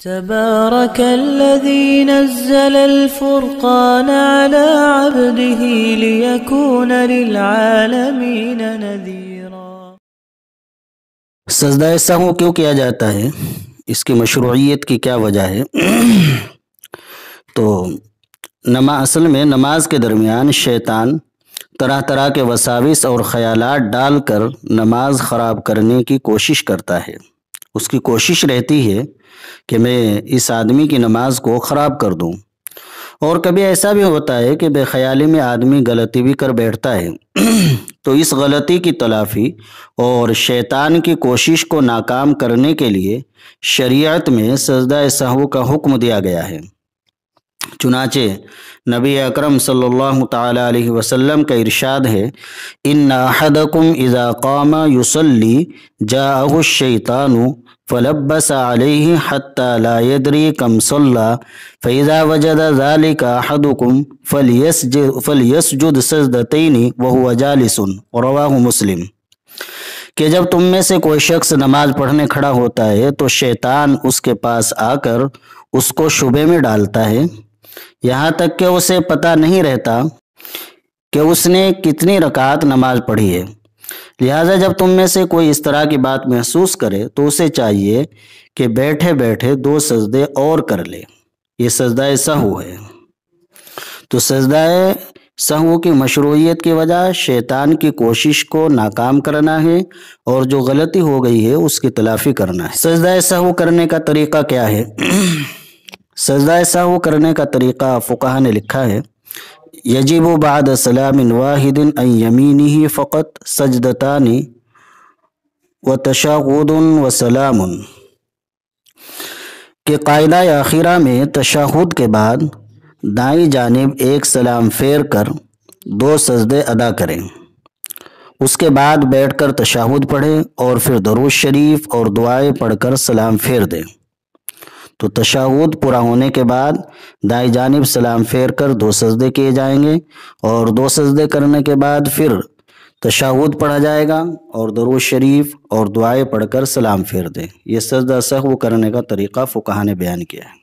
تبارك الذي نزل الفرقان على عبده ليكون للعالمين نذيرا۔ سجدہ سہو کیوں کیا جاتا ہے، اس کی مشروعیت کی کیا وجہ ہے؟ تو اصل میں نماز کے درمیان شیطان طرح طرح کے وساوس اور خیالات ڈال کر نماز خراب کرنے کی کوشش کرتا ہے۔ اس کی کوشش رہتی ہے کہ میں اس آدمی کی نماز کو خراب کر دوں، اور کبھی ایسا بھی ہوتا ہے کہ بے خیالی میں آدمی غلطی بھی کر بیٹھتا ہے تو اس غلطی کی تلافی اور شیطان کی کوشش کو ناکام کرنے کے لیے شریعت میں سجدہ سہو کا حکم دیا گیا ہے۔ چنانچہ نبی اکرم صلی اللہ تعالی علیہ وسلم کا ارشاد ہے، ان احدکم اذا قام یصلی جاءہ الشیطان فلبس علیہ حتی لا یدری کم صلی فاذا وجد ذلك احدکم فلیسجد سجدتین وہو جالس، رواہ مسلم۔ کہ جب تم میں سے کوئی شخص نماز پڑھنے کھڑا ہوتا ہے تو شیطان اس کے پاس آ کر اس کو شبے میں ڈالتا ہے، یہاں تک کہ اسے پتہ نہیں رہتا کہ اس نے کتنی رکعت نماز پڑھی ہے۔ لہٰذا جب تم میں سے کوئی اس طرح کی بات محسوس کرے تو اسے چاہیے کہ بیٹھے بیٹھے 2 سجدے اور کر لے، یہ سجدہ سہو ہے۔ تو سجدہ سہو کی مشروعیت کی وجہ شیطان کی کوشش کو ناکام کرنا ہے اور جو غلطی ہو گئی ہے اس کی تلافی کرنا ہے۔ سجدہ سہو کرنے کا طریقہ کیا ہے؟ سجدہ سہو کرنے کا طریقہ فقہا نے لکھا ہے، یجب بعد سلام واحد عن یمینہ فقط سجدتان وتشہد وسلام، کہ قاعدہ اخیرہ میں تشہد کے بعد دائیں جانب ایک سلام پھیر کر 2 سجدے ادا کریں، اس کے بعد بیٹھ کر تشہد پڑھیں اور پھر درود شریف اور دعائیں پڑھ کر سلام پھیر دیں۔ تو تشہد پورا ہونے کے بعد دائیں جانب سلام پھیر کر 2 سجدے کیے جائیں گے، اور 2 سجدے کرنے کے بعد پھر تشہد پڑھا جائے گا اور درود شریف اور دعائیں پڑھ کر سلام پھیر دیں۔ یہ سجدہ سہو کرنے کا طریقہ فقہا نے بیان کیا ہے۔